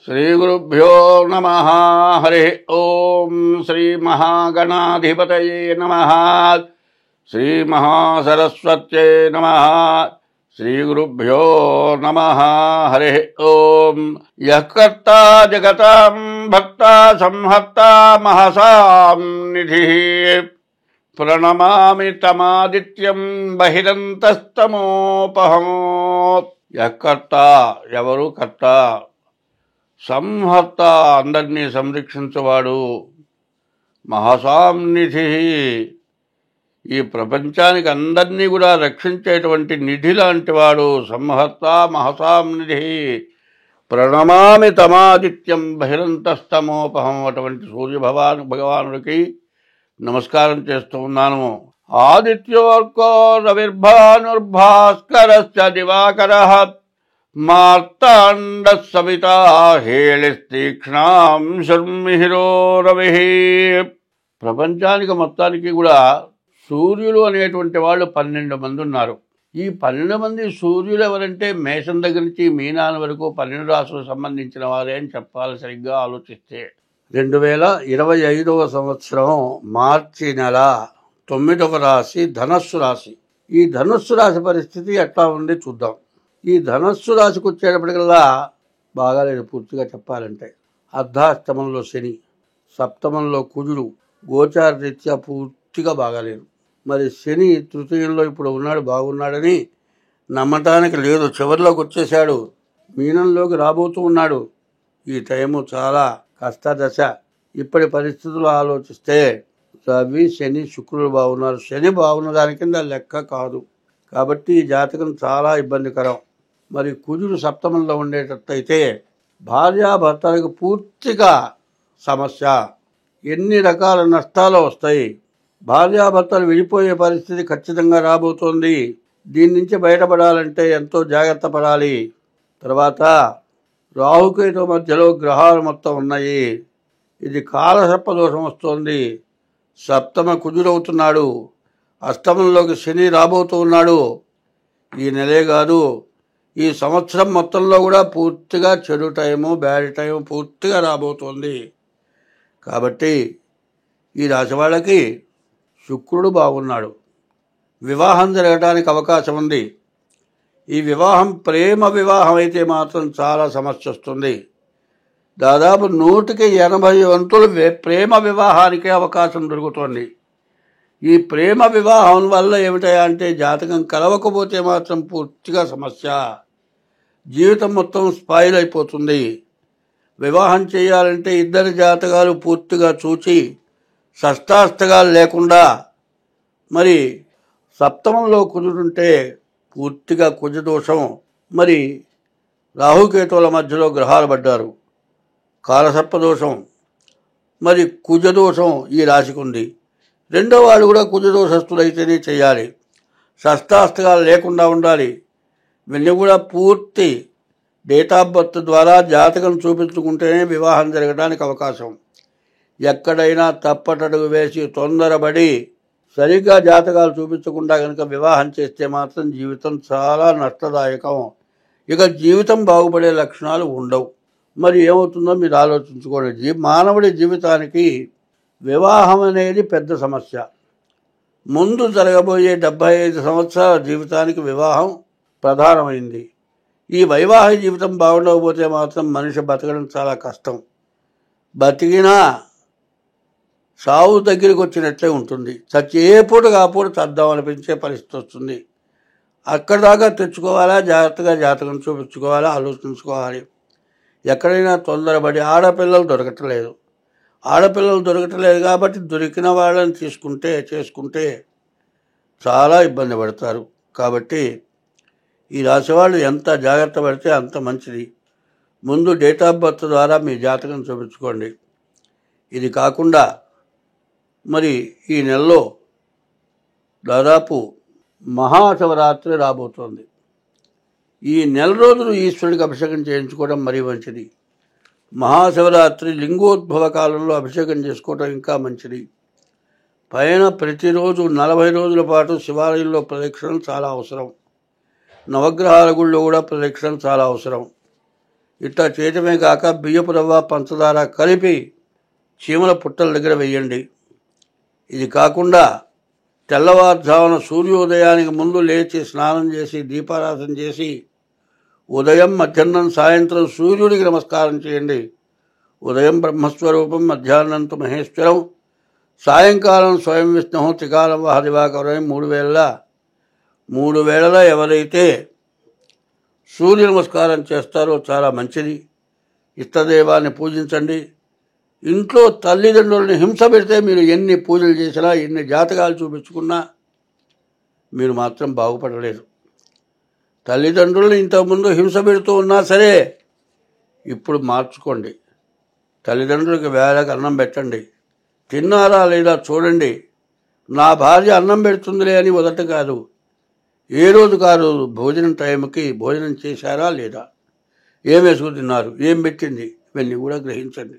శ్రీగురుభ్యో నమః. హరి ఓం. శ్రీ మహాగణాధిపతయే నమః. శ్రీ మహాసరస్వత్యై నమః. శ్రీగురుభ్యో నమః. హరి ఓం. యః కర్తా జగతాం భక్తా సంహర్తా మహసాం నిధిః ప్రణమామి తమాదిత్యం బహిరంతస్తమోపహం. యః కర్తా, ఎవరు కర్త, సంహర్త, అందరినీ సంరక్షించువాడు, మహసాంనిధి, ఈ ప్రపంచానికి అందరినీ కూడా రక్షించేటువంటి నిధి లాంటి వాడు. సంహర్త మహసాంనిధి. ప్రణమామి తమాదిత్యం బహిరంతస్తమోపహం. అటువంటి భగవానుడికి నమస్కారం చేస్తూ ఉన్నాను. ఆదిత్యోర్కో రవిర్భానుర్భాస్కరశ్చ దివాకరః మార్తాండ సవితా హేళిస్తీక్ష్ణాం శర్మిహిరో రవిః. ప్రపంచానికి మొత్తానికి కూడా సూర్యులు అనేటువంటి వాళ్ళు 12 మంది ఉన్నారు. ఈ 12 మంది సూర్యులు ఎవరంటే మేషం దగ్గర నుంచి మీనాల వరకు 12 రాశులకు సంబంధించిన వారే అని చెప్పాలి. సరిగ్గా ఆలోచిస్తే 2025వ సంవత్సరం మార్చి నెల 9వ రాశి ధనస్సు రాశి. ఈ ధనస్సు రాశి పరిస్థితి ఎట్లా ఉంది చూద్దాం. ఈ ధనస్సు రాశికి వచ్చేటప్పటికల్లా బాగాలేదు. పూర్తిగా చెప్పాలంటే అర్ధాష్టమంలో శని, సప్తమంలో కుజుడు, గోచార రీత్యా పూర్తిగా బాగాలేదు. మరి శని తృతీయంలో ఇప్పుడు ఉన్నాడు, బాగున్నాడని నమ్మటానికి లేదు. చివరిలోకి వచ్చేసాడు, మీనంలోకి రాబోతూ ఉన్నాడు. ఈ టైము చాలా కష్టదశ. ఇప్పటి పరిస్థితులు ఆలోచిస్తే రవి శని శుక్రుడు బాగున్నారు. శని బాగున్న దాని కింద లెక్క కాదు. కాబట్టి ఈ జాతకం చాలా ఇబ్బందికరం. మరి కుజుడు సప్తమంలో ఉండేటట్టయితే భార్యాభర్తలకు పూర్తిగా సమస్య. ఎన్ని రకాల నష్టాలు వస్తాయి. భార్యాభర్తలు విడిపోయే పరిస్థితి ఖచ్చితంగా రాబోతోంది. దీని నుంచి బయటపడాలంటే ఎంతో జాగ్రత్త పడాలి. తర్వాత రాహుకేతు మధ్యలో గ్రహాలు మొత్తం ఉన్నాయి. ఇది కాలసర్ప దోషం వస్తోంది. సప్తమ కుజుడవుతున్నాడు, అష్టమంలోకి శని రాబోతూ ఉన్నాడు. ఈ నెలే కాదు, ఈ సంవత్సరం మొత్తంలో కూడా పూర్తిగా చెడు టైము, బ్యాడ్ టైము పూర్తిగా రాబోతోంది. కాబట్టి ఈ రాశి వాళ్ళకి శుక్రుడు బాగున్నాడు. వివాహం జరగడానికి అవకాశం ఉంది. ఈ వివాహం ప్రేమ వివాహం అయితే మాత్రం చాలా సమస్య వస్తుంది. దాదాపు 100కి 80 వంతులు ప్రేమ వివాహానికే అవకాశం దొరుకుతోంది. ఈ ప్రేమ వివాహం వల్ల ఏమిటయా అంటే జాతకం కలవకపోతే మాత్రం పూర్తిగా సమస్య. జీవితం మొత్తం స్పాయిల్ అయిపోతుంది. వివాహం చేయాలంటే ఇద్దరి జాతకాలు పూర్తిగా చూచి షష్టాష్టకాలు లేకుండా, మరి సప్తమంలో కుజుడుంటే పూర్తిగా కుజదోషం. మరి రాహుకేతువుల మధ్యలో గ్రహాలు పడ్డారు, కాలసర్పదోషం, మరి కుజదోషం ఈ రాశికి ఉంది. రెండో వాళ్ళు కూడా కుజదోషస్తులైతేనే చేయాలి. షష్టాష్టకాలు లేకుండా ఉండాలి. ఇవన్నీ కూడా పూర్తి డేట్ ఆఫ్ బర్త్ ద్వారా జాతకం చూపించుకుంటేనే వివాహం జరగడానికి అవకాశం. ఎక్కడైనా తప్పటడుగు వేసి తొందరపడి సరిగ్గా జాతకాలు చూపించకుండా కనుక వివాహం చేస్తే మాత్రం జీవితం చాలా నష్టదాయకం. ఇక జీవితం బాగుపడే లక్షణాలు ఉండవు. మరి ఏమవుతుందో మీరు ఆలోచించుకోండి. మానవుడి జీవితానికి వివాహం అనేది పెద్ద సమస్య. ముందు జరగబోయే 75 సంవత్సరాల జీవితానికి వివాహం ప్రధానమైంది. ఈ వైవాహిక జీవితం బాగుండకపోతే మాత్రం మనిషి బతకడం చాలా కష్టం. బతికినా సావు దగ్గరికి వచ్చినట్లే ఉంటుంది. చచ్చేప్పుడు కాప్పుడు చద్దామనిపించే పరిస్థితి వస్తుంది. అక్కడి దాకా తెచ్చుకోవాలా, జాగ్రత్తగా జాతకం చూపించుకోవాలా, ఆలోచించుకోవాలి. ఎక్కడైనా తొందరపడి ఆడపిల్లలు దొరకట్లేదు కాబట్టి దొరికిన వాళ్ళని చేసుకుంటే చాలా ఇబ్బంది పడతారు. కాబట్టి ఈ రాశి వాళ్ళు ఎంత జాగ్రత్త పడితే అంత మంచిది. ముందు డేట్ ఆఫ్ బర్త్ ద్వారా మీ జాతకం చూపించుకోండి. ఇది కాకుండా మరి ఈ నెలలో దాదాపు మహాశివరాత్రి రాబోతోంది. ఈ నెల రోజులు ఈశ్వరుడికి అభిషేకం చేయించుకోవడం మరీ మంచిది. మహాశివరాత్రి లింగోద్భవ కాలంలో అభిషేకం చేసుకోవడం ఇంకా మంచిది. పైన ప్రతిరోజు 40 రోజుల పాటు శివాలయంలో ప్రదక్షిణలు చాలా అవసరం. నవగ్రహాల గుళ్ళో కూడా ప్రదక్షిణలు చాలా అవసరం. ఇట్లా చేయటమే కాక బియ్యపు రవ్వ పంచదార కలిపి చీమల పుట్టల దగ్గర వేయండి. ఇది కాకుండా తెల్లవారుజామున సూర్యోదయానికి ముందు లేచి స్నానం చేసి దీపారాధన చేసి ఉదయం, మధ్యాహ్నం, సాయంత్రం సూర్యుడికి నమస్కారం చేయండి. ఉదయం బ్రహ్మస్వరూపం, మధ్యాహ్నంతో మహేశ్వరం, సాయంకాలం స్వయం విష్ణు, త్రికాలం వహ దివాకరం, 3 వేళలా ఎవరైతే సూర్య నమస్కారం చేస్తారో చాలా మంచిది. ఇష్టదైవాన్ని పూజించండి. ఇంట్లో తల్లిదండ్రులని హింస పెడితే మీరు ఎన్ని పూజలు చేసినా, ఎన్ని జాతకాలు చూపించుకున్నా మీరు మాత్రం బాగుపడలేదు. తల్లిదండ్రులను ఇంతకుముందు హింస పెడుతూ ఉన్నా సరే ఇప్పుడు మార్చుకోండి. తల్లిదండ్రులకు వేళకు అన్నం పెట్టండి. తిన్నారా లేదా చూడండి. నా భార్య అన్నం పెడుతుందిలే అని మొదట కాదు, ఏ రోజు కాదు భోజనం టైంకి భోజనం చేశారా లేదా, ఏం వేసుకు తిన్నారు, ఏం పెట్టింది, ఇవన్నీ కూడా గ్రహించండి.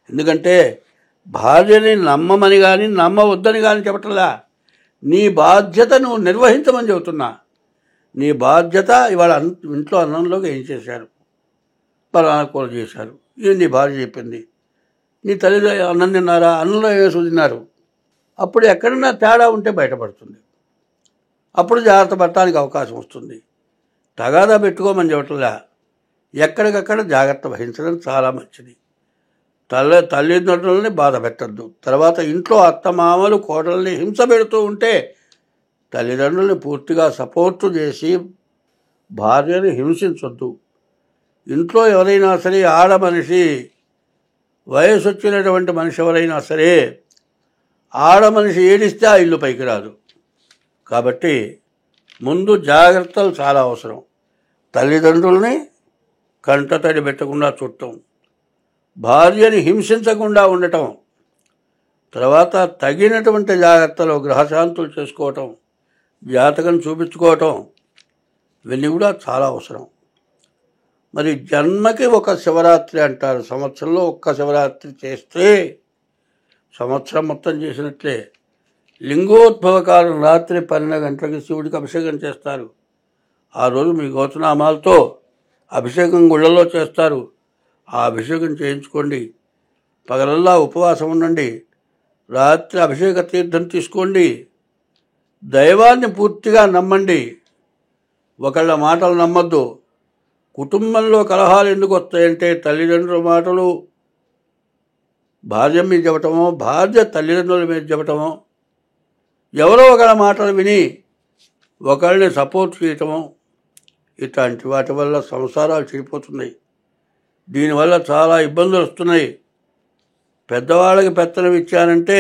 ఎందుకంటే భార్యని నమ్మమని కానీ నమ్మవద్దని కానీ చెప్పట్లా. నీ బాధ్యత నువ్వు నిర్వహించమని చెబుతున్నా. నీ బాధ్యత ఇవాళ ఇంట్లో అన్నంలోకి ఏం చేశారు, పలానా కూర చేశారు, ఏం నీ భార్య చెప్పింది. నీ తల్లి అన్నం తిన్నారా, అన్నంలో వేసుకు తిన్నారు. అప్పుడు ఎక్కడన్నా తేడా ఉంటే బయటపడుతుంది. అప్పుడు జాగ్రత్త పడటానికి అవకాశం వస్తుంది. తగాదా పెట్టుకోమని చెప్పట్లా. ఎక్కడికక్కడ జాగ్రత్త వహించడం చాలా మంచిది. తల్లిదండ్రులని బాధ పెట్టద్దు. తర్వాత ఇంట్లో అత్తమామలు కోడల్ని హింస పెడుతూ ఉంటే తల్లిదండ్రులని పూర్తిగా సపోర్టు చేసి భార్యని హింసించొద్దు. ఇంట్లో ఎవరైనా సరే ఆడ మనిషి, వయసు వచ్చినటువంటి మనిషి ఎవరైనా సరే ఆడ మనిషి ఏడిస్తే ఆ ఇల్లు పైకి రాదు. కాబట్టి ముందు జాగ్రత్తలు చాలా అవసరం. తల్లిదండ్రుల్ని కంటతడి పెట్టకుండా చూడటం, భార్యని హింసించకుండా ఉండటం, తర్వాత తగినటువంటి జాగ్రత్తలు గ్రహశాంతులు చేసుకోవటం, జాతకం చూపించుకోవటం, ఇవన్నీ కూడా చాలా అవసరం. మరి జన్మకి ఒక శివరాత్రి అంటారు. సంవత్సరంలో ఒక్క శివరాత్రి చేస్తే సంవత్సరం మొత్తం చేసినట్లే. లింగోద్భవ కాలం రాత్రి 12 గంటలకి శివుడికి అభిషేకం చేస్తారు. ఆ రోజు మీ గోత్రనామాలతో అభిషేకం గుళ్ళలో చేస్తారు. ఆ అభిషేకం చేయించుకోండి. పగలల్లా ఉపవాసం ఉండండి. రాత్రి అభిషేక తీర్థం తీసుకోండి. దైవాన్ని పూర్తిగా నమ్మండి. ఒకళ్ళ మాటలు నమ్మద్దు. కుటుంబంలో కలహాలు ఎందుకు వస్తాయంటే తల్లిదండ్రుల మాటలు భార్య మీద చెప్పటమో, భార్య తల్లిదండ్రుల మీద చెప్పటమో, ఎవరో ఒకళ్ళ మాటలు విని ఒకళ్ళని సపోర్ట్ చేయటమో, ఇట్లాంటి వాటి వల్ల సంసారాలు చెడిపోతున్నాయి. దీనివల్ల చాలా ఇబ్బందులు వస్తున్నాయి. పెద్దవాళ్ళకి పెత్తనం ఇచ్చానంటే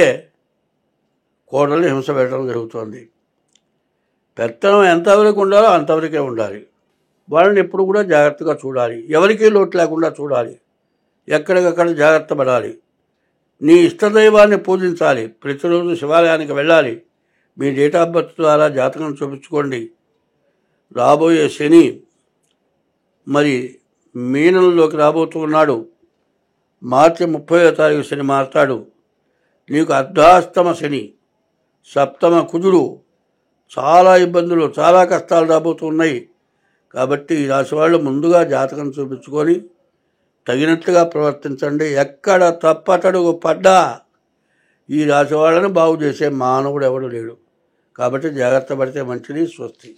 కోడల్ని హింస పెట్టడం జరుగుతుంది. పెత్తనం ఎంతవరకు ఉండాలో అంతవరకే ఉండాలి. వాళ్ళని ఎప్పుడు కూడా జాగ్రత్తగా చూడాలి. ఎవరికీ లోటు లేకుండా చూడాలి. ఎక్కడికక్కడ జాగ్రత్త పడాలి. నీ ఇష్టదైవాన్ని పూజించాలి. ప్రతిరోజు శివాలయానికి వెళ్ళాలి. మీ డేట్ ఆఫ్ బర్త్ ద్వారా జాతకం చూపించుకోండి. రాబోయే శని మరి మీనంలోకి రాబోతున్నాడు. మార్చి 30వ తారీఖు శని మారతాడు. నీకు అర్ధాష్టమ శని, సప్తమ కుజుడు, చాలా ఇబ్బందులు, చాలా కష్టాలు రాబోతున్నాయి. కాబట్టి ఈ రాశి వాళ్ళు ముందుగా జాతకం చూపించుకొని తగినట్లుగా ప్రవర్తించండి. ఎక్కడ తప్పటడుగు పడ్డా ఈ రాశి వాళ్ళని బాగు చేసే మానవుడు ఎవడు లేడు. కాబట్టి జాగ్రత్త పడితే మంచిది. స్వస్తి.